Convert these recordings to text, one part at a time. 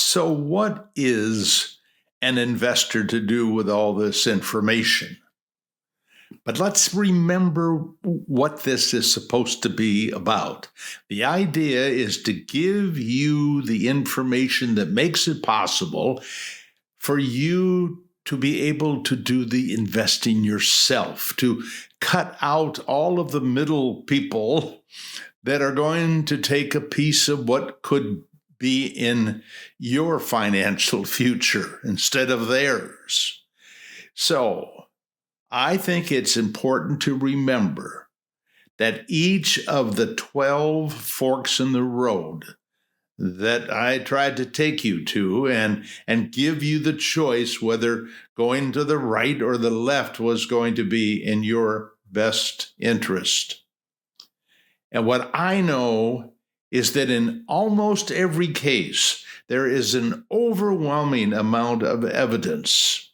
So, what is an investor to do with all this information? But let's remember what this is supposed to be about. The idea is to give you the information that makes it possible for you to be able to do the investing yourself, to cut out all of the middle people that are going to take a piece of what could be in your financial future instead of theirs. So I think it's important to remember that each of the 12 forks in the road that I tried to take you to and give you the choice whether going to the right or the left was going to be in your best interest. And what I know is that in almost every case, there is an overwhelming amount of evidence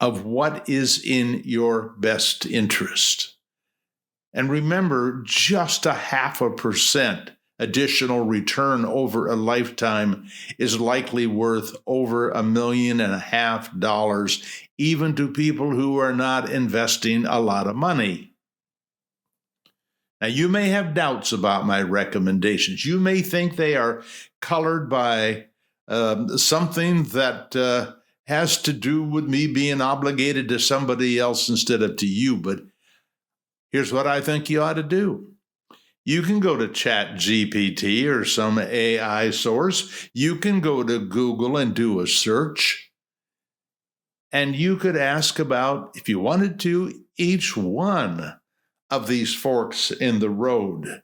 of what is in your best interest. And remember, just 0.5% additional return over a lifetime is likely worth over $1.5 million, even to people who are not investing a lot of money. Now, you may have doubts about my recommendations. You may think they are colored by something that has to do with me being obligated to somebody else instead of to you. But here's what I think you ought to do. You can go to ChatGPT or some AI source. You can go to Google and do a search. And you could ask about, if you wanted to, each one of these forks in the road.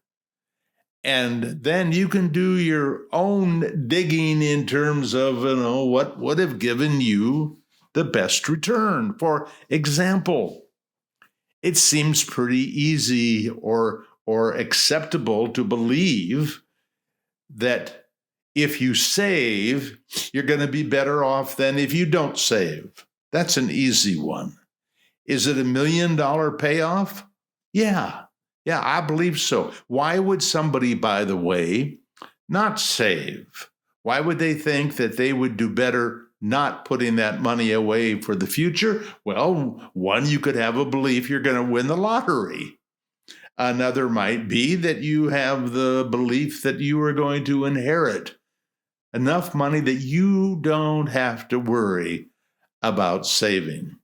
And then you can do your own digging in terms of, what would have given you the best return. For example, it seems pretty easy or acceptable to believe that if you save, you're going to be better off than if you don't save. That's an easy one. Is it $1 million payoff? Yeah, I believe so. Why would somebody, by the way, not save? Why would they think that they would do better not putting that money away for the future? Well, one, you could have a belief you're going to win the lottery. Another might be that you have the belief that you are going to inherit enough money that you don't have to worry about saving.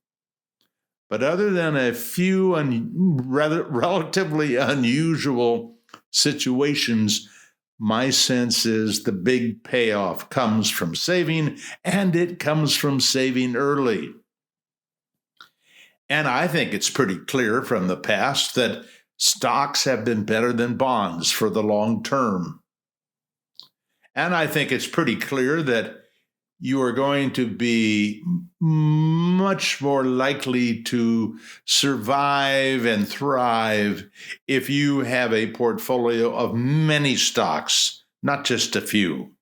But other than a few relatively unusual situations, my sense is the big payoff comes from saving, and it comes from saving early. And I think it's pretty clear from the past that stocks have been better than bonds for the long term. And I think it's pretty clear that you are going to be much more likely to survive and thrive if you have a portfolio of many stocks, not just a few.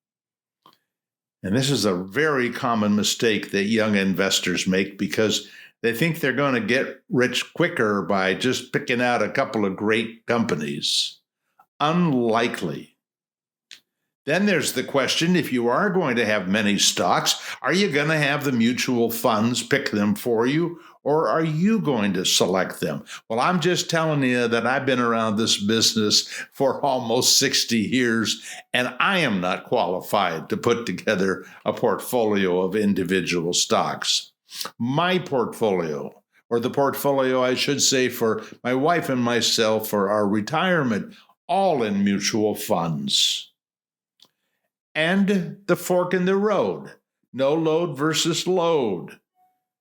And this is a very common mistake that young investors make because they think they're going to get rich quicker by just picking out a couple of great companies. Unlikely. Then there's the question, if you are going to have many stocks, are you going to have the mutual funds pick them for you, or are you going to select them? Well, I'm just telling you that I've been around this business for almost 60 years, and I am not qualified to put together a portfolio of individual stocks. My portfolio, or the portfolio, I should say, for my wife and myself for our retirement, all in mutual funds. And the fork in the road, no load versus load.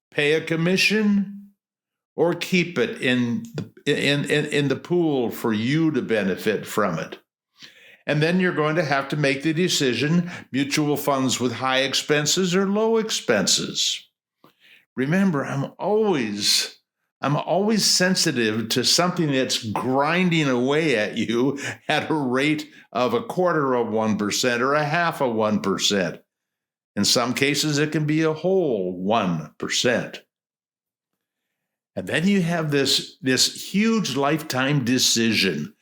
Pay a commission or keep it in the pool for you to benefit from it. And then you're going to have to make the decision, mutual funds with high expenses or low expenses. Remember, I'm always sensitive to something that's grinding away at you at a rate of 0.25% or 0.5%. In some cases, it can be a whole 1%. And then you have this huge lifetime decision.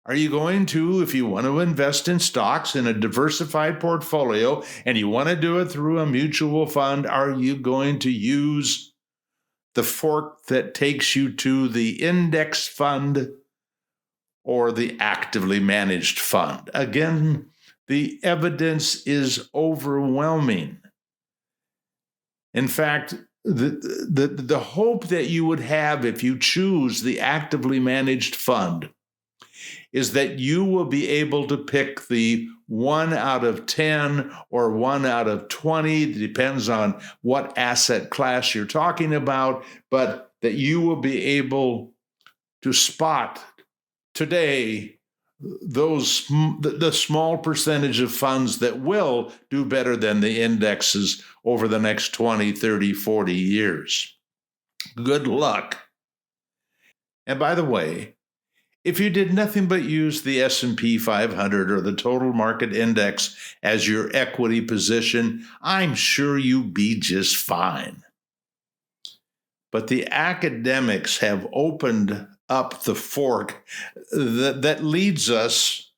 Are you going to, if you want to invest in stocks in a diversified portfolio and you want to do it through a mutual fund, are you going to use the fork that takes you to the index fund or the actively managed fund? Again, the evidence is overwhelming. In fact, the hope that you would have if you choose the actively managed fund is that you will be able to pick the 1 out of 10 or 1 out of 20, it depends on what asset class you're talking about, but that you will be able to spot today the small percentage of funds that will do better than the indexes over the next 20, 30, 40 years. Good luck. And by the way, if you did nothing but use the S&P 500 or the total market index as your equity position, I'm sure you'd be just fine. But the academics have opened up the fork that leads us,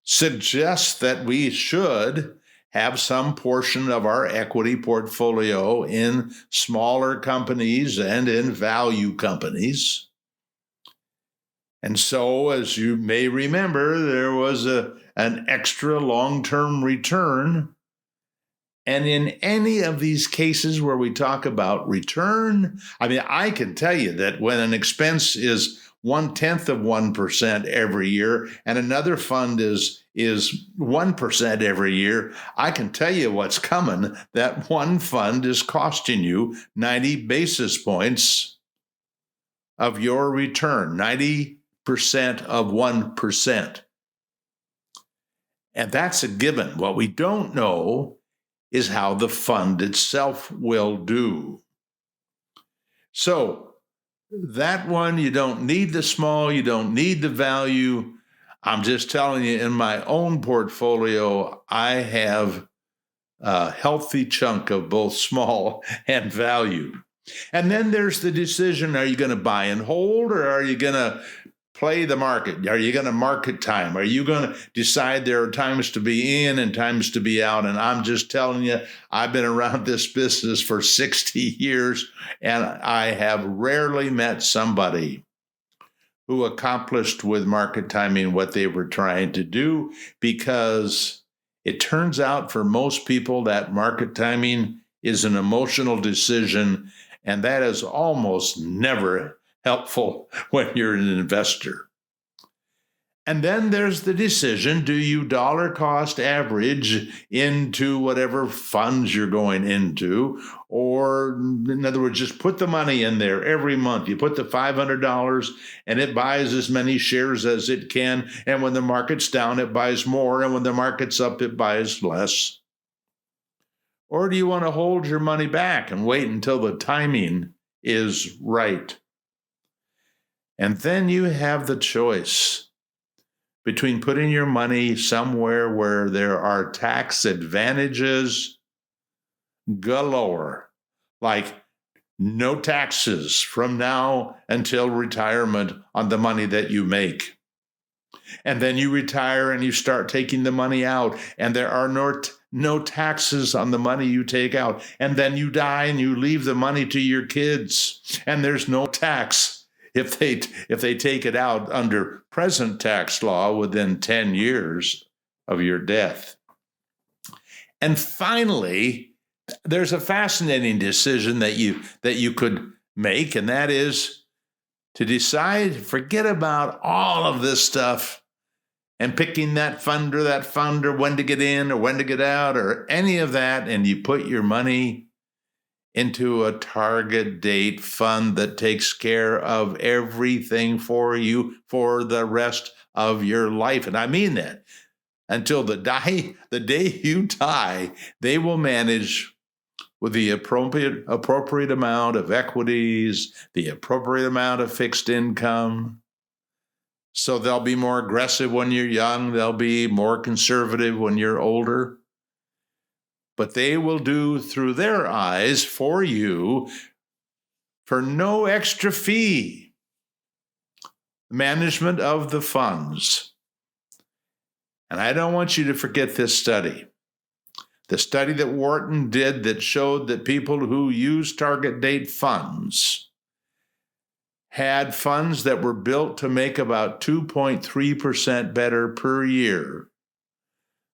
suggests that we should have some portion of our equity portfolio in smaller companies and in value companies. And so, as you may remember, there was an extra long-term return. And in any of these cases where we talk about return, I can tell you that when an expense is 0.1% every year and another fund is 1% every year, I can tell you what's coming. That one fund is costing you 90 basis points of your return, 90% of 1%. And that's a given. What we don't know is how the fund itself will do. So that one, you don't need the small, you don't need the value. I'm just telling you, in my own portfolio, I have a healthy chunk of both small and value. And then there's the decision, are you going to buy and hold, or are you going to play the market? Are you going to market time? Are you going to decide there are times to be in and times to be out? And I'm just telling you, I've been around this business for 60 years, and I have rarely met somebody who accomplished with market timing what they were trying to do, because it turns out for most people that market timing is an emotional decision, and that is almost never helpful when you're an investor. And then there's the decision, do you dollar cost average into whatever funds you're going into? Or in other words, just put the money in there every month. You put the $500 and it buys as many shares as it can. And when the market's down, it buys more. And when the market's up, it buys less. Or do you want to hold your money back and wait until the timing is right? And then you have the choice between putting your money somewhere where there are tax advantages galore, like no taxes from now until retirement on the money that you make. And then you retire and you start taking the money out, and there are no taxes on the money you take out. And then you die and you leave the money to your kids, and there's no tax if they take it out under present tax law within 10 years of your death. And finally, there's a fascinating decision that you could make, and that is to decide, forget about all of this stuff and picking that fund or when to get in or when to get out or any of that, and you put your money into a target date fund that takes care of everything for you for the rest of your life. And I mean that. Until the day you die, they will manage with the appropriate amount of equities, the appropriate amount of fixed income. So they'll be more aggressive when you're young. They'll be more conservative when you're older. But they will do through their eyes for you for no extra fee. management of the funds. And I don't want you to forget this study. The study that Wharton did that showed that people who use target date funds had funds that were built to make about 2.3% better per year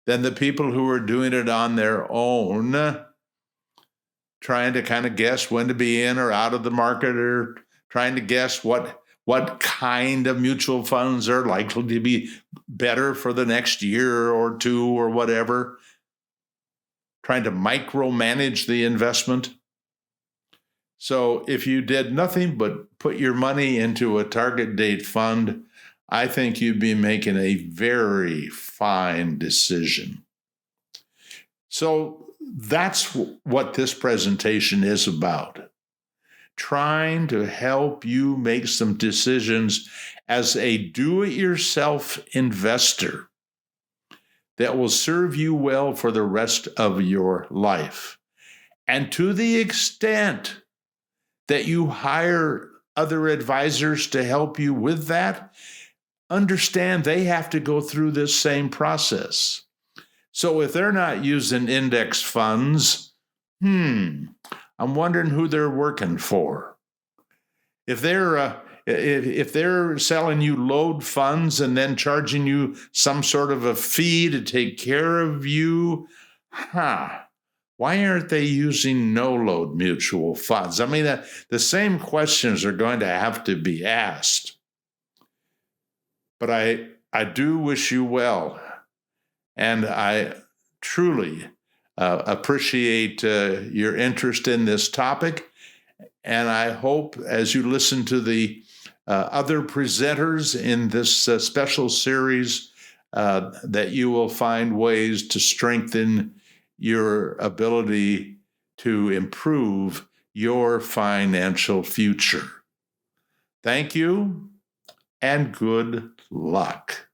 than the people who were doing it on their own, trying to kind of guess when to be in or out of the market, or trying to guess what kind of mutual funds are likely to be better for the next year or two or whatever, trying to micromanage the investment. So if you did nothing but put your money into a target date fund, I think you'd be making a very fine decision. So that's what this presentation is about. Trying to help you make some decisions as a do-it-yourself investor that will serve you well for the rest of your life. And to the extent that you hire other advisors to help you with that, understand they have to go through this same process. So if they're not using index funds, I'm wondering who they're working for. If they're selling you load funds and then charging you some sort of a fee to take care of you, why aren't they using no-load mutual funds? I mean, the same questions are going to have to be asked. But I do wish you well, and I truly appreciate your interest in this topic. And I hope as you listen to the other presenters in this special series that you will find ways to strengthen your ability to improve your financial future. Thank you and good luck.